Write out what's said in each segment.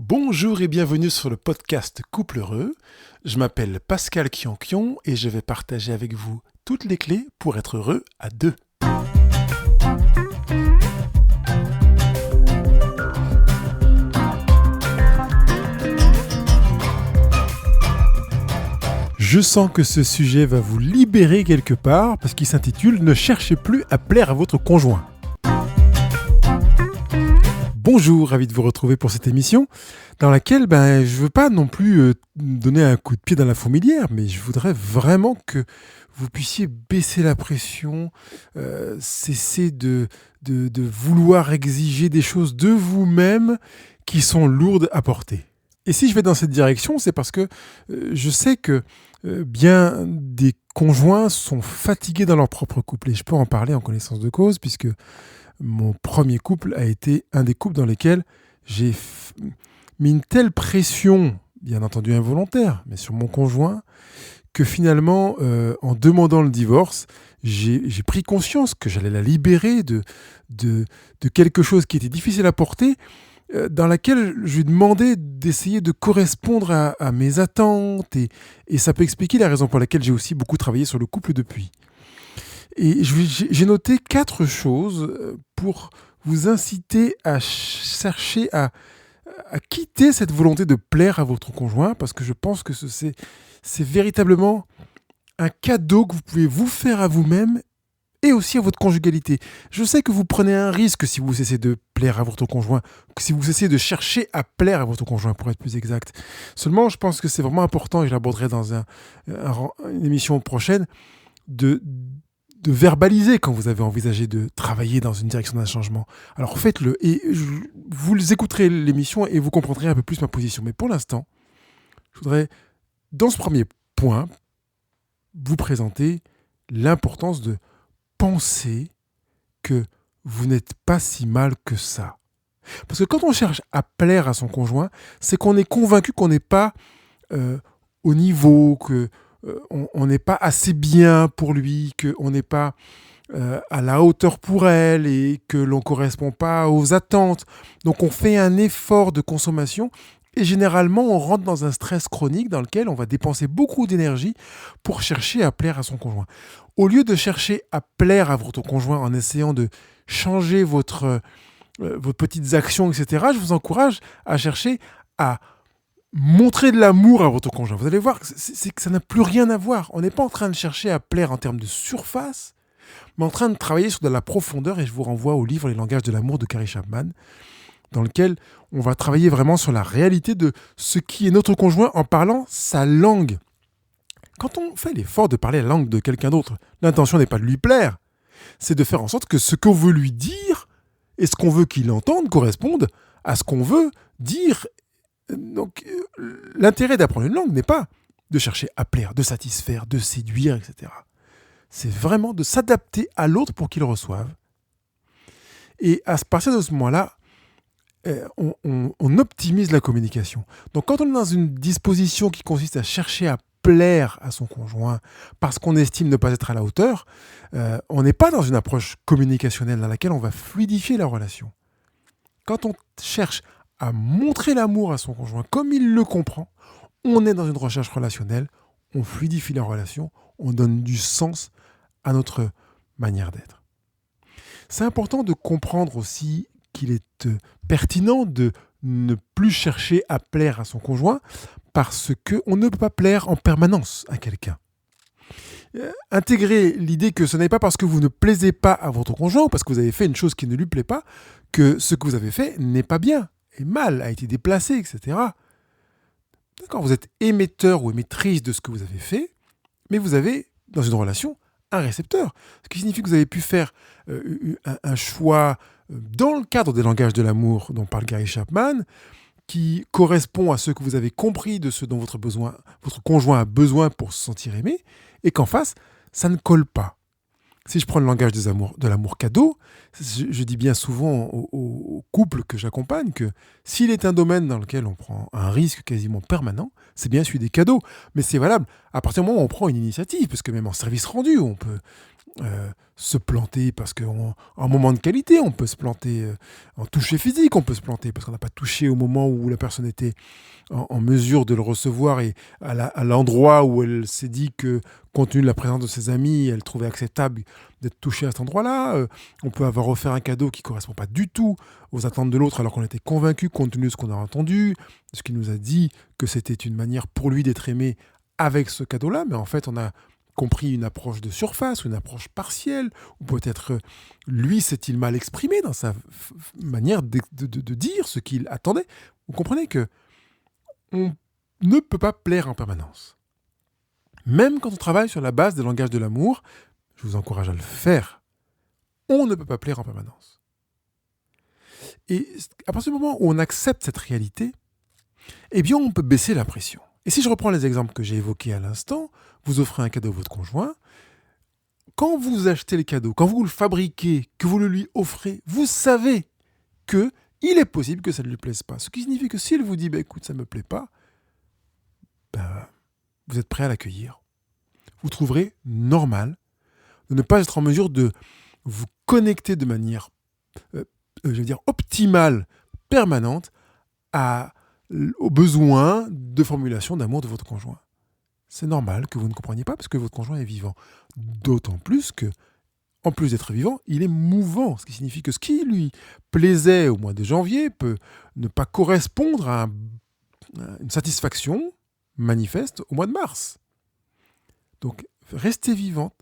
Bonjour et bienvenue sur le podcast Couple Heureux. Je m'appelle Pascal Kionkion et je vais partager avec vous toutes les clés pour être heureux à deux. Je sens que ce sujet va vous libérer quelque part parce qu'il s'intitule « Ne cherchez plus à plaire à votre conjoint ». Bonjour, ravi de vous retrouver pour cette émission dans laquelle je ne veux pas non plus donner un coup de pied dans la fourmilière, mais je voudrais vraiment que vous puissiez baisser la pression, cesser de vouloir exiger des choses de vous-même qui sont lourdes à porter. Et si je vais dans cette direction, c'est parce que je sais que bien des conjoints sont fatigués dans leur propre couple. Et je peux en parler en connaissance de cause, puisque mon premier couple a été un des couples dans lesquels j'ai mis une telle pression, bien entendu involontaire, mais sur mon conjoint, que finalement, en demandant le divorce, j'ai pris conscience que j'allais la libérer de quelque chose qui était difficile à porter, dans laquelle je lui demandais d'essayer de correspondre à mes attentes. Et ça peut expliquer la raison pour laquelle j'ai aussi beaucoup travaillé sur le couple depuis. Et j'ai noté 4 choses pour vous inciter à chercher à quitter cette volonté de plaire à votre conjoint, parce que je pense que c'est véritablement un cadeau que vous pouvez vous faire à vous-même et aussi à votre conjugalité. Je sais que vous prenez un risque si vous cessez de plaire à votre conjoint, si vous cessez de chercher à plaire à votre conjoint, pour être plus exact. Seulement, je pense que c'est vraiment important, et je l'aborderai dans une émission prochaine, de verbaliser quand vous avez envisagé de travailler dans une direction d'un changement. Alors faites-le, et vous écouterez l'émission et vous comprendrez un peu plus ma position. Mais pour l'instant, je voudrais, dans ce premier point, vous présenter l'importance de penser que vous n'êtes pas si mal que ça. Parce que quand on cherche à plaire à son conjoint, c'est qu'on est convaincu qu'on n'est pas au niveau, qu'on n'est pas assez bien pour lui, qu'on n'est pas à la hauteur pour elle et que l'on ne correspond pas aux attentes. Donc on fait un effort de consommation et généralement on rentre dans un stress chronique dans lequel on va dépenser beaucoup d'énergie pour chercher à plaire à son conjoint. Au lieu de chercher à plaire à votre conjoint en essayant de changer vos petites actions, etc., je vous encourage à chercher à montrer de l'amour à votre conjoint. Vous allez voir que ça n'a plus rien à voir. On n'est pas en train de chercher à plaire en termes de surface, mais en train de travailler sur de la profondeur. Et je vous renvoie au livre « Les langages de l'amour » de Gary Chapman, dans lequel on va travailler vraiment sur la réalité de ce qui est notre conjoint en parlant sa langue. Quand on fait l'effort de parler la langue de quelqu'un d'autre, l'intention n'est pas de lui plaire, c'est de faire en sorte que ce qu'on veut lui dire et ce qu'on veut qu'il entende correspondent à ce qu'on veut dire. Donc, l'intérêt d'apprendre une langue n'est pas de chercher à plaire, de satisfaire, de séduire, etc. C'est vraiment de s'adapter à l'autre pour qu'il reçoive. Et à partir de ce moment-là, on optimise la communication. Donc, quand on est dans une disposition qui consiste à chercher à plaire à son conjoint parce qu'on estime ne pas être à la hauteur, on n'est pas dans une approche communicationnelle dans laquelle on va fluidifier la relation. Quand on cherche à montrer l'amour à son conjoint comme il le comprend, on est dans une recherche relationnelle, on fluidifie la relation, on donne du sens à notre manière d'être. C'est important de comprendre aussi qu'il est pertinent de ne plus chercher à plaire à son conjoint parce qu'on ne peut pas plaire en permanence à quelqu'un. Intégrer l'idée que ce n'est pas parce que vous ne plaisez pas à votre conjoint ou parce que vous avez fait une chose qui ne lui plaît pas que ce que vous avez fait n'est pas bien, est mal, a été déplacé, etc. D'accord, vous êtes émetteur ou émettrice de ce que vous avez fait, mais vous avez, dans une relation, un récepteur. Ce qui signifie que vous avez pu faire un choix dans le cadre des langages de l'amour dont parle Gary Chapman, qui correspond à ce que vous avez compris de ce dont votre conjoint a besoin pour se sentir aimé, et qu'en face, ça ne colle pas. Si je prends le langage de l'amour cadeau, je dis bien souvent aux couples que j'accompagne que s'il est un domaine dans lequel on prend un risque quasiment permanent, c'est bien celui des cadeaux. Mais c'est valable à partir du moment où on prend une initiative, parce que même en service rendu, on peut se planter parce qu'en moment de qualité, on peut se planter en toucher physique, on peut se planter parce qu'on n'a pas touché au moment où la personne était en mesure de le recevoir et à l'endroit où elle s'est dit que, compte tenu de la présence de ses amis, elle trouvait acceptable d'être touchée à cet endroit-là. On peut avoir offert un cadeau qui ne correspond pas du tout aux attentes de l'autre alors qu'on était convaincu, compte tenu de ce qu'on a entendu, de ce qu'il nous a dit, que c'était une manière pour lui d'être aimé avec ce cadeau-là. Mais en fait, on a compris une approche de surface, une approche partielle, ou peut-être lui s'est-il mal exprimé dans sa manière de dire ce qu'il attendait. Vous comprenez que on ne peut pas plaire en permanence. Même quand on travaille sur la base des langages de l'amour, je vous encourage à le faire, on ne peut pas plaire en permanence. Et à partir du moment où on accepte cette réalité, eh bien on peut baisser la pression. Et si je reprends les exemples que j'ai évoqués à l'instant, vous offrez un cadeau à votre conjoint, quand vous achetez le cadeau, quand vous le fabriquez, que vous le lui offrez, vous savez que il est possible que ça ne lui plaise pas. Ce qui signifie que s'il vous dit écoute, ça ne me plaît pas, vous êtes prêt à l'accueillir. Vous trouverez normal de ne pas être en mesure de vous connecter de manière optimale, permanente, aux besoins de formulation d'amour de votre conjoint. C'est normal que vous ne compreniez pas parce que votre conjoint est vivant. D'autant plus que, en plus d'être vivant, il est mouvant. Ce qui signifie que ce qui lui plaisait au mois de janvier peut ne pas correspondre à une satisfaction manifeste au mois de mars. Donc, restez vivante,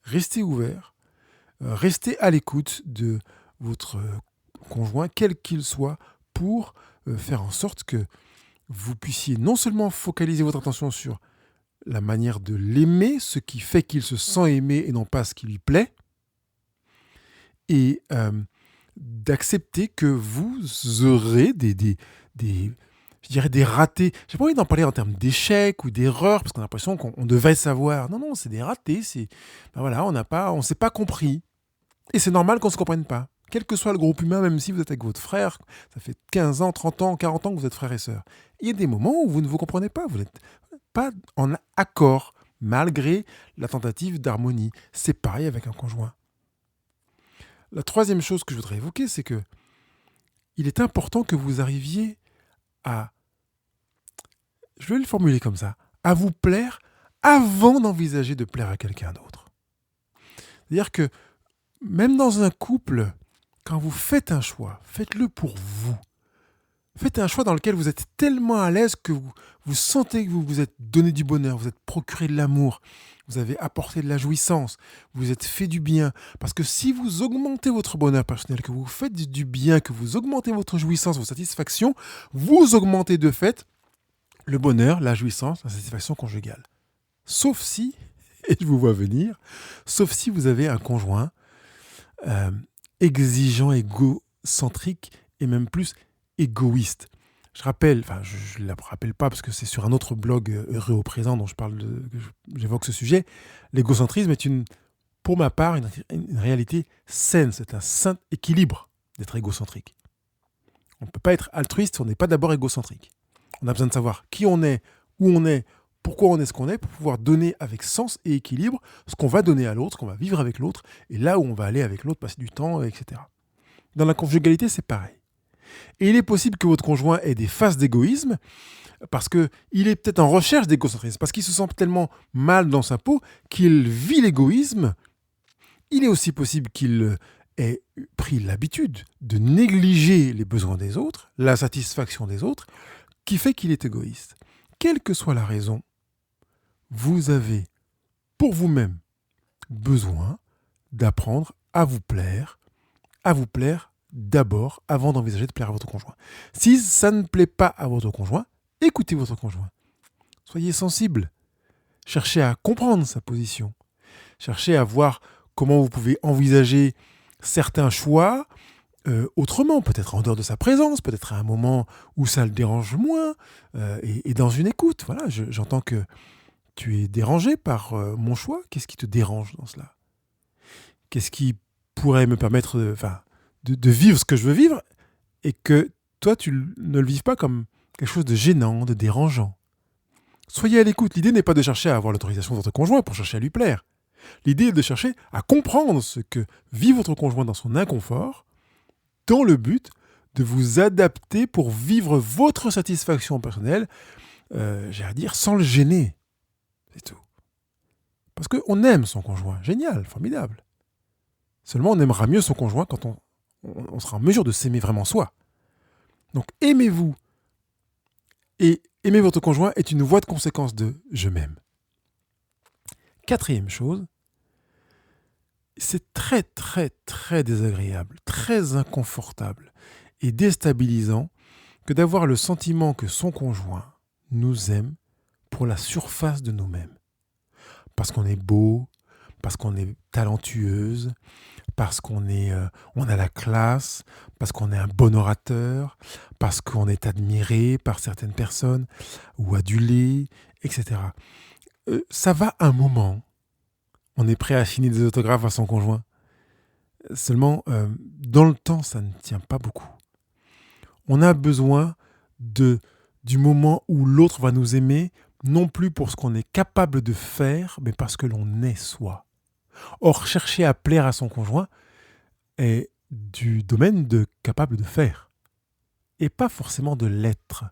restez ouvert, restez à l'écoute de votre conjoint, quel qu'il soit, pour faire en sorte que vous puissiez non seulement focaliser votre attention sur la manière de l'aimer, ce qui fait qu'il se sent aimé et non pas ce qui lui plaît, et d'accepter que vous aurez des ratés. J'ai pas envie d'en parler en termes d'échecs ou d'erreurs, parce qu'on a l'impression qu'on devait savoir. Non, c'est des ratés, on s'est pas compris. Et c'est normal qu'on ne se comprenne pas. Quel que soit le groupe humain, même si vous êtes avec votre frère, ça fait 15 ans, 30 ans, 40 ans que vous êtes frères et sœurs. Il y a des moments où vous ne vous comprenez pas, vous n'êtes pas en accord, malgré la tentative d'harmonie. C'est pareil avec un conjoint. La troisième chose que je voudrais évoquer, c'est que il est important que vous arriviez je vais le formuler comme ça, à vous plaire avant d'envisager de plaire à quelqu'un d'autre. C'est-à-dire que même dans un couple, quand vous faites un choix, faites-le pour vous. Faites un choix dans lequel vous êtes tellement à l'aise que vous sentez que vous vous êtes donné du bonheur, vous êtes procuré de l'amour, vous avez apporté de la jouissance, vous êtes fait du bien. Parce que si vous augmentez votre bonheur personnel, que vous faites du bien, que vous augmentez votre jouissance, vos satisfactions, vous augmentez de fait le bonheur, la jouissance, la satisfaction conjugale. Sauf si, et je vous vois venir, sauf si vous avez un conjoint exigeant, égocentrique et même plus égoïste. Je ne le rappelle pas parce que c'est sur un autre blog Heureux au présent dont j'évoque ce sujet. L'égocentrisme est pour ma part une réalité saine. C'est un sain équilibre d'être égocentrique. On ne peut pas être altruiste si on n'est pas d'abord égocentrique. On a besoin de savoir qui on est, où on est, pourquoi on est ce qu'on est, pour pouvoir donner avec sens et équilibre ce qu'on va donner à l'autre, ce qu'on va vivre avec l'autre, et là où on va aller avec l'autre, passer du temps, etc. Dans la conjugalité, c'est pareil. Et il est possible que votre conjoint ait des phases d'égoïsme, parce qu'il est peut-être en recherche d'égocentrisme, parce qu'il se sent tellement mal dans sa peau qu'il vit l'égoïsme. Il est aussi possible qu'il ait pris l'habitude de négliger les besoins des autres, la satisfaction des autres, qui fait qu'il est égoïste. Quelle que soit la raison, vous avez, pour vous-même, besoin d'apprendre à vous plaire d'abord avant d'envisager de plaire à votre conjoint. Si ça ne plaît pas à votre conjoint, écoutez votre conjoint. Soyez sensible. Cherchez à comprendre sa position. Cherchez à voir comment vous pouvez envisager certains choix autrement, peut-être en dehors de sa présence, peut-être à un moment où ça le dérange moins, et dans une écoute. Voilà, j'entends que tu es dérangé par mon choix. Qu'est-ce qui te dérange dans cela ? Qu'est-ce qui pourrait me permettre de vivre ce que je veux vivre et que toi, tu ne le vives pas comme quelque chose de gênant, de dérangeant. Soyez à l'écoute. L'idée n'est pas de chercher à avoir l'autorisation de votre conjoint pour chercher à lui plaire. L'idée est de chercher à comprendre ce que vit votre conjoint dans son inconfort, dans le but de vous adapter pour vivre votre satisfaction personnelle, j'allais dire, sans le gêner. C'est tout. Parce qu'on aime son conjoint. Génial, formidable. Seulement, on aimera mieux son conjoint quand on sera en mesure de s'aimer vraiment soi. Donc, aimez-vous. Et aimer votre conjoint est une voie de conséquence de « je m'aime ». Quatrième chose, c'est très, très, très désagréable, très inconfortable et déstabilisant que d'avoir le sentiment que son conjoint nous aime pour la surface de nous-mêmes. Parce qu'on est beau, parce qu'on est talentueuse, parce qu'on a la classe, parce qu'on est un bon orateur, parce qu'on est admiré par certaines personnes ou adulé, etc. Ça va un moment. On est prêt à signer des autographes à son conjoint. Seulement, dans le temps, ça ne tient pas beaucoup. On a besoin du moment où l'autre va nous aimer, non plus pour ce qu'on est capable de faire, mais parce que l'on est soi. Or, chercher à plaire à son conjoint est du domaine de capable de faire, et pas forcément de l'être.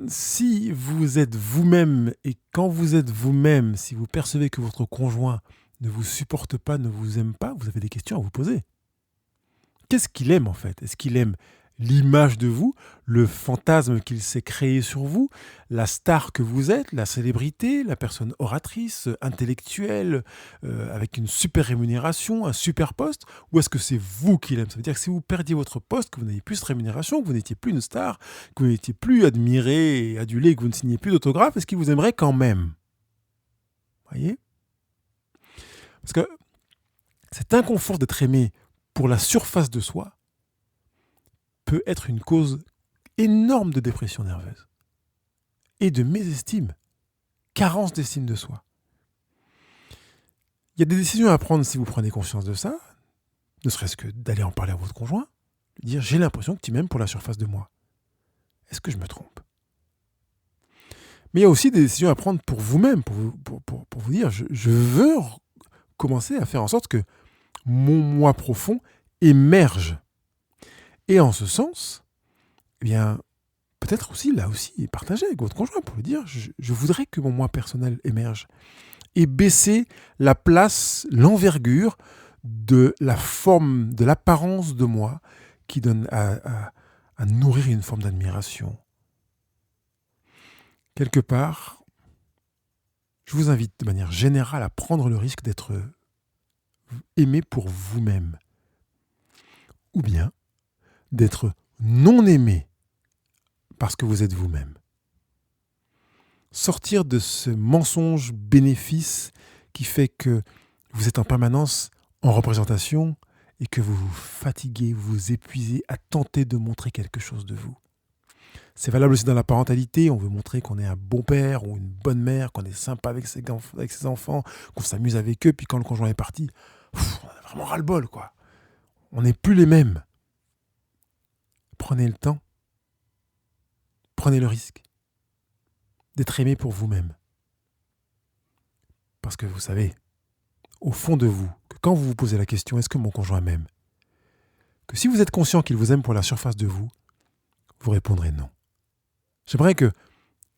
Si vous êtes vous-même, et quand vous êtes vous-même, si vous percevez que votre conjoint ne vous supporte pas, ne vous aime pas, vous avez des questions à vous poser. Qu'est-ce qu'il aime en fait ? Est-ce qu'il aime l'image de vous, le fantasme qu'il s'est créé sur vous, la star que vous êtes, la célébrité, la personne oratrice, intellectuelle, avec une super rémunération, un super poste, ou est-ce que c'est vous qu'il aime ? Ça veut dire que si vous perdiez votre poste, que vous n'aviez plus cette rémunération, que vous n'étiez plus une star, que vous n'étiez plus admiré et adulé, que vous ne signiez plus d'autographe, est-ce qu'il vous aimerait quand même ? Voyez ? Parce que cet inconfort d'être aimé pour la surface de soi peut être une cause énorme de dépression nerveuse et de mésestime, carence d'estime de soi. Il y a des décisions à prendre si vous prenez conscience de ça, ne serait-ce que d'aller en parler à votre conjoint, lui dire « j'ai l'impression que tu m'aimes pour la surface de moi. Est-ce que je me trompe ?» Mais il y a aussi des décisions à prendre pour vous-même, pour vous dire « je veux commencer à faire en sorte que mon moi profond émerge. » Et en ce sens, eh bien, peut-être aussi, là aussi, partager avec votre conjoint pour lui dire je voudrais que mon moi personnel émerge. Et baisser la place, l'envergure de la forme, de l'apparence de moi qui donne à nourrir une forme d'admiration. Quelque part, je vous invite de manière générale à prendre le risque d'être aimé pour vous-même. Ou bien d'être non aimé parce que vous êtes vous-même. Sortir de ce mensonge bénéfice qui fait que vous êtes en permanence en représentation et que vous vous fatiguez, vous vous épuisez à tenter de montrer quelque chose de vous. C'est valable aussi dans la parentalité, on veut montrer qu'on est un bon père ou une bonne mère, qu'on est sympa avec ses enfants, qu'on s'amuse avec eux, puis quand le conjoint est parti, on a vraiment ras-le-bol, quoi. On n'est plus les mêmes. Prenez le temps, prenez le risque d'être aimé pour vous-même. Parce que vous savez, au fond de vous, que quand vous vous posez la question « est-ce que mon conjoint m'aime ?», que si vous êtes conscient qu'il vous aime pour la surface de vous, vous répondrez non. J'aimerais que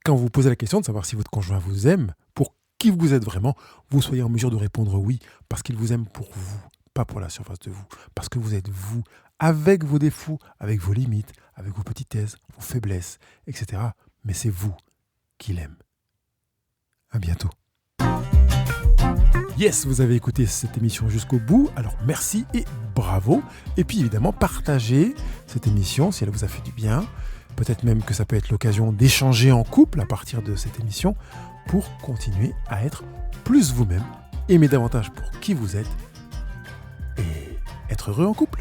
quand vous vous posez la question de savoir si votre conjoint vous aime, pour qui vous êtes vraiment, vous soyez en mesure de répondre oui, parce qu'il vous aime pour vous, pas pour la surface de vous, parce que vous êtes vous, avec vos défauts, avec vos limites, avec vos petitesses, vos faiblesses, etc. Mais c'est vous qu'il aime. À bientôt. Yes, vous avez écouté cette émission jusqu'au bout, alors merci et bravo. Et puis évidemment, partagez cette émission si elle vous a fait du bien. Peut-être même que ça peut être l'occasion d'échanger en couple à partir de cette émission pour continuer à être plus vous-même, aimer davantage pour qui vous êtes et être heureux en couple.